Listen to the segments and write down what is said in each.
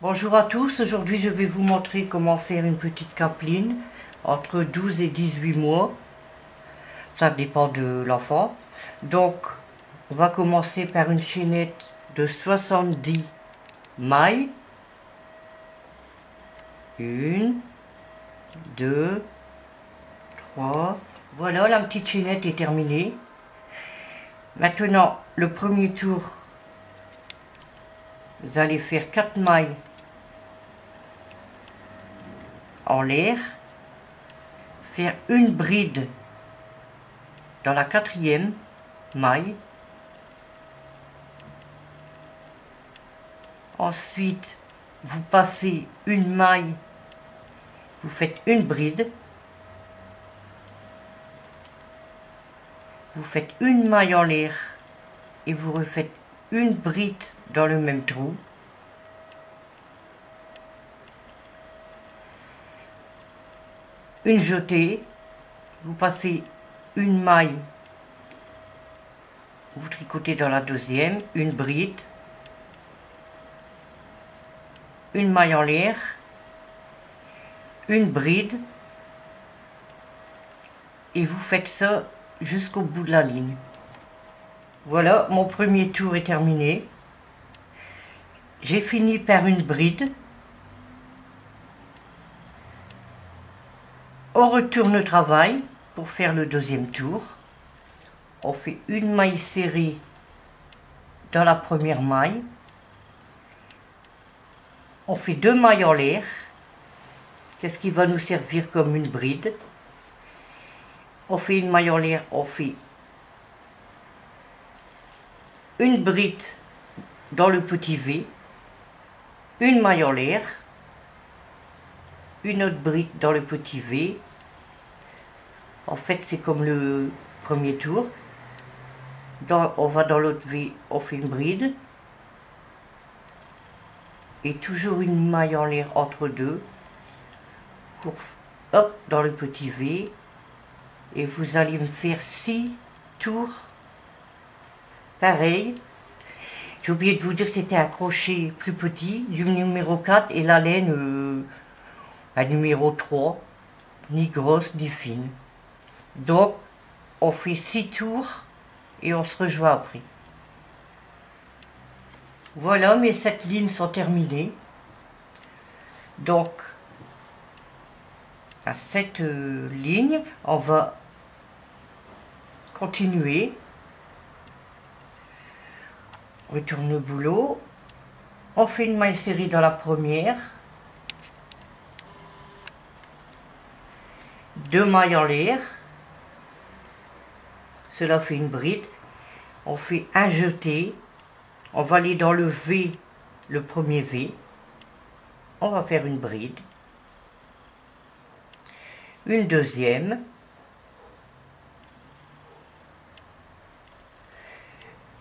Bonjour à tous, aujourd'hui je vais vous montrer comment faire une petite capeline entre 12 et 18 mois. Ça dépend de l'enfant. Donc on va commencer par une chaînette de 70 mailles. 1, 2, 3. Voilà, la petite chaînette est terminée. Maintenant, le premier tour, vous allez faire 4 mailles en l'air, faire une bride dans la 4e maille. Ensuite, vous passez une maille, vous faites une bride, vous faites une maille en l'air et vous refaites une bride dans le même trou. Une jetée, vous passez une maille, vous tricotez dans la 2e, une bride, une maille en l'air, une bride, et vous faites ça jusqu'au bout de la ligne. Voilà, mon premier tour est terminé. J'ai fini par une bride. On retourne au travail pour faire le deuxième tour. On fait une maille serrée dans la première maille. On fait 2 mailles en l'air. Qu'est-ce qui va nous servir comme une bride? On fait une maille en l'air, on fait une bride dans le petit V, une maille en l'air, une autre bride dans le petit V. En fait, c'est comme le premier tour. On va dans l'autre V, on fait une bride. Et toujours une maille en l'air entre deux. Pour, hop, dans le petit V. Et vous allez me faire 6 tours. Pareil. J'ai oublié de vous dire que c'était un crochet plus petit, du numéro 4, et la laine à numéro 3, ni grosse ni fine. Donc, on fait 6 tours et on se rejoint après. Voilà, mes 7 lignes sont terminées. Donc, à cette ligne, on va continuer. On retourne le boulot. On fait une maille serrée dans la première. 2 mailles en l'air. Cela fait une bride. On fait un jeté. On va aller dans le V, le premier V. On va faire une bride. Une deuxième.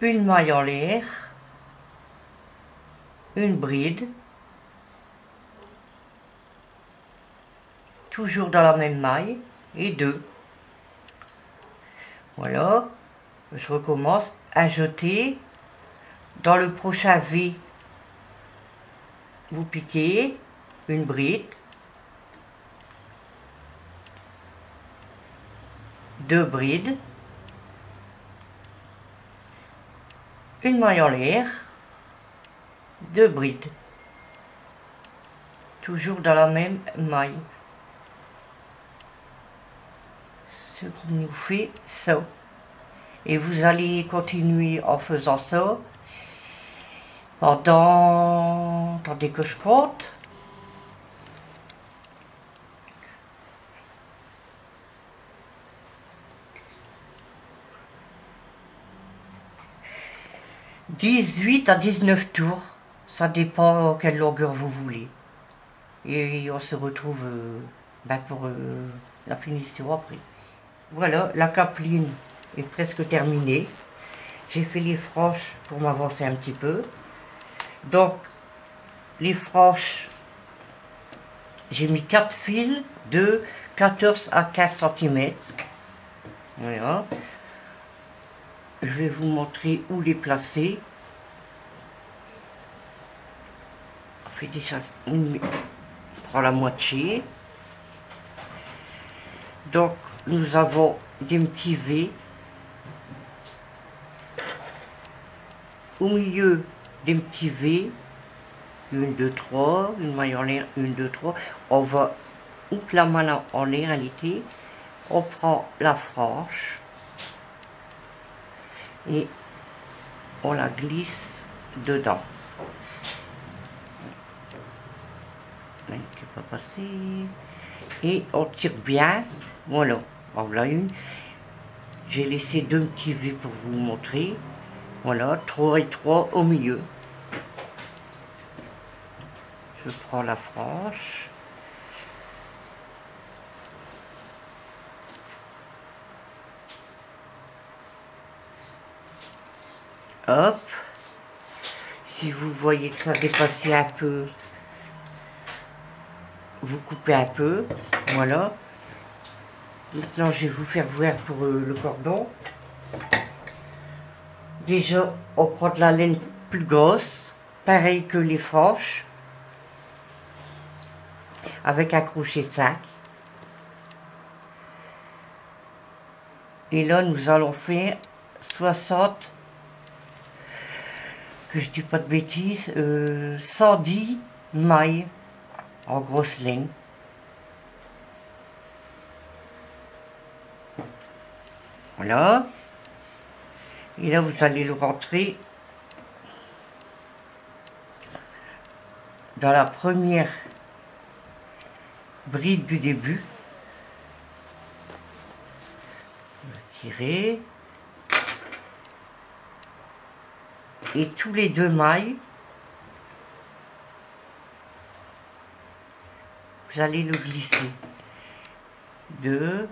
Une maille en l'air. Une bride. Toujours dans la même maille. Et 2. Voilà. Je recommence. Un jeté. Dans le prochain V, vous piquez une bride, 2 brides, une maille en l'air, 2 brides, toujours dans la même maille. Ce qui nous fait ça. Et vous allez continuer en faisant ça pendant, attendez que je compte, « 18 à 19 tours, ça dépend quelle longueur vous voulez. Et on se retrouve pour la finition après. Voilà, la capeline est presque terminée. J'ai fait les franges pour m'avancer un petit peu. Donc, les franges, j'ai mis 4 fils de 14 à 15 cm. Voilà. Je vais vous montrer où les placer. fait déjà on prend la moitié. Donc nous avons des petits V. Au milieu des petits V, 1, 2, 3, une maille en l'air, 1, 2, 3. On va outre la main en l'air, réalité. On prend la frange et on la glisse dedans. Là, il ne peut pas passer. Et on tire bien. Voilà, voilà une. J'ai laissé 2 petits V pour vous montrer. Voilà, 3 et 3 au milieu. Je prends la frange. Hop. Si vous voyez que ça dépasse un peu, vous coupez un peu. Voilà. Maintenant, je vais vous faire voir pour le cordon. Déjà, on prend de la laine plus grosse, pareil que les franges, avec un crochet 5. Et là, nous allons faire 60, que je dis pas de bêtises, 110 mailles en grosse laine. Voilà. Et là, vous allez le rentrer dans la première bride du début. Tirer. Et tous les 2 mailles, vous allez le glisser. 2.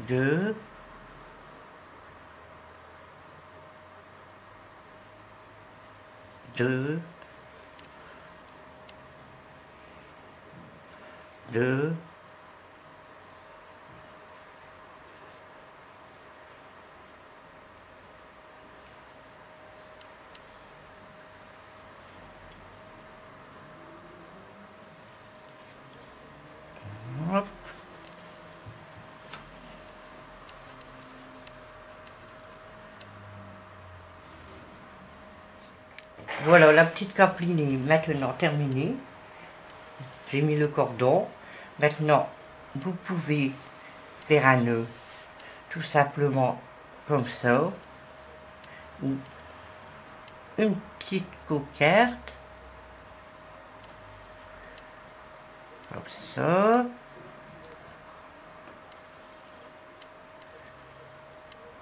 2. 2. 2. Hop. Voilà, la petite capeline est maintenant terminée. J'ai mis le cordon. Maintenant, vous pouvez faire un nœud, tout simplement comme ça, ou une petite coquette, comme ça.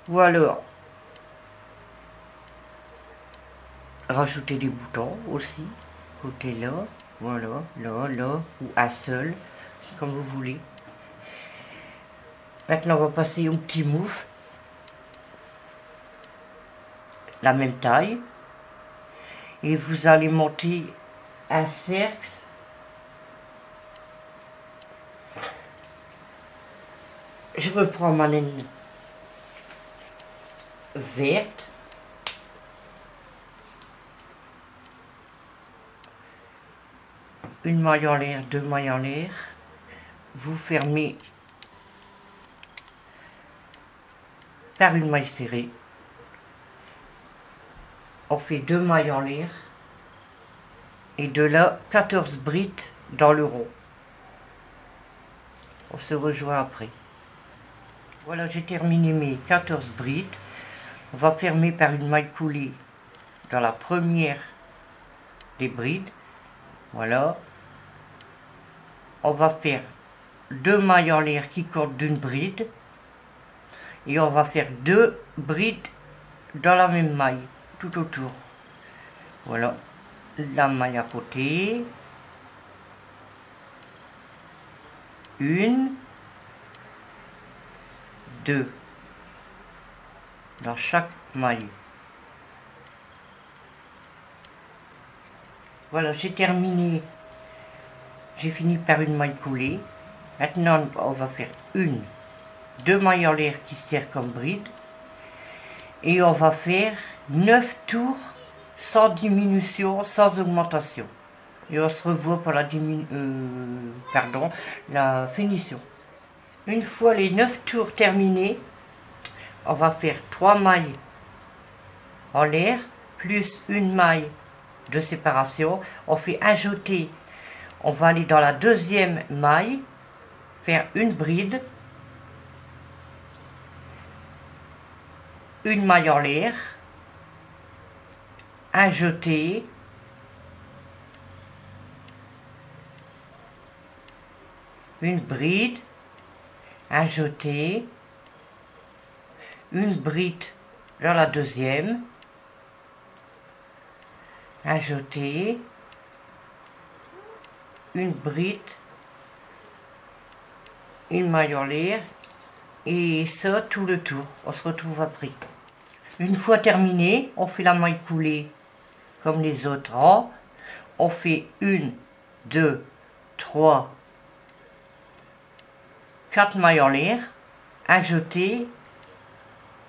Ou alors, rajouter des boutons aussi, côté là, voilà, là, là, ou un seul, comme vous voulez. Maintenant, on va passer au petit moufle, la même taille, et vous allez monter un cercle. Je reprends ma laine verte. Une maille en l'air, 2 mailles en l'air. Vous fermez par une maille serrée. On fait 2 mailles en l'air. Et de là, 14 brides dans le rond. On se rejoint après. Voilà, j'ai terminé mes 14 brides. On va fermer par une maille coulée dans la première des brides. Voilà. On va faire 2 mailles en l'air qui cordent d'une bride. Et on va faire 2 brides dans la même maille, tout autour. Voilà. La maille à côté. Une. 2. Dans chaque maille. Voilà, j'ai terminé. J'ai fini par une maille coulée. Maintenant, on va faire 2 mailles en l'air qui servent comme bride. Et on va faire 9 tours sans diminution, sans augmentation. Et on se revoit pour la finition. Une fois les 9 tours terminés, on va faire 3 mailles en l'air, plus une maille de séparation. On fait un jeté. On va aller dans la deuxième maille, faire une bride, une maille en l'air, un jeté, une bride, un jeté, une bride dans la deuxième, un jeté, une bride, une maille en l'air, et ça tout le tour. On se retrouve après. Une fois terminé, on fait la maille coulée comme les autres rangs. On fait 1, 2, 3, 4 mailles en l'air, un jeté.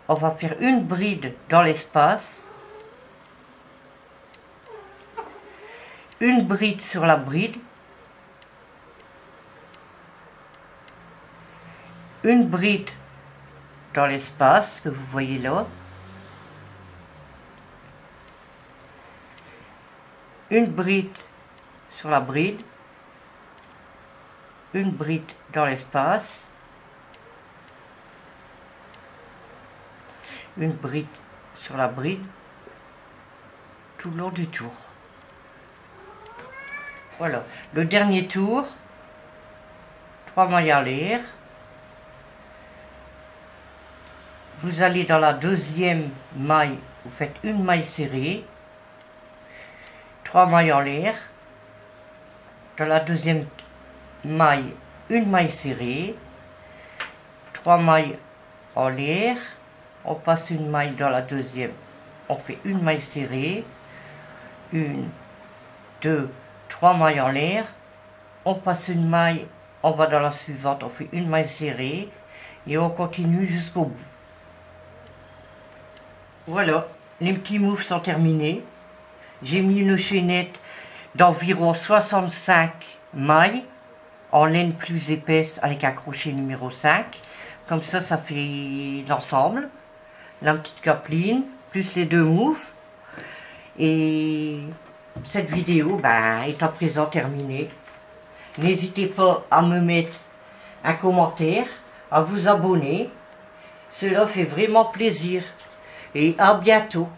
On va faire une bride dans l'espace, une bride sur la bride, une bride dans l'espace que vous voyez là, une bride sur la bride, une bride dans l'espace, une bride sur la bride tout le long du tour. Voilà, le dernier tour, 3 mailles en l'air. Vous allez dans la deuxième maille, vous faites une maille serrée, 3 mailles en l'air. Dans la deuxième maille, une maille serrée, 3 mailles en l'air. On passe une maille dans la deuxième, on fait une maille serrée, 1, 2, 3 mailles en l'air, on passe une maille, on va dans la suivante, on fait une maille serrée et on continue jusqu'au bout. Voilà, les petits moufles sont terminés. J'ai mis une chaînette d'environ 65 mailles en laine plus épaisse avec un crochet numéro 5. Comme ça, ça fait l'ensemble. La petite capeline, plus les 2 moufles. Et cette vidéo est à présent terminée. N'hésitez pas à me mettre un commentaire, à vous abonner. Cela fait vraiment plaisir. Et à bientôt.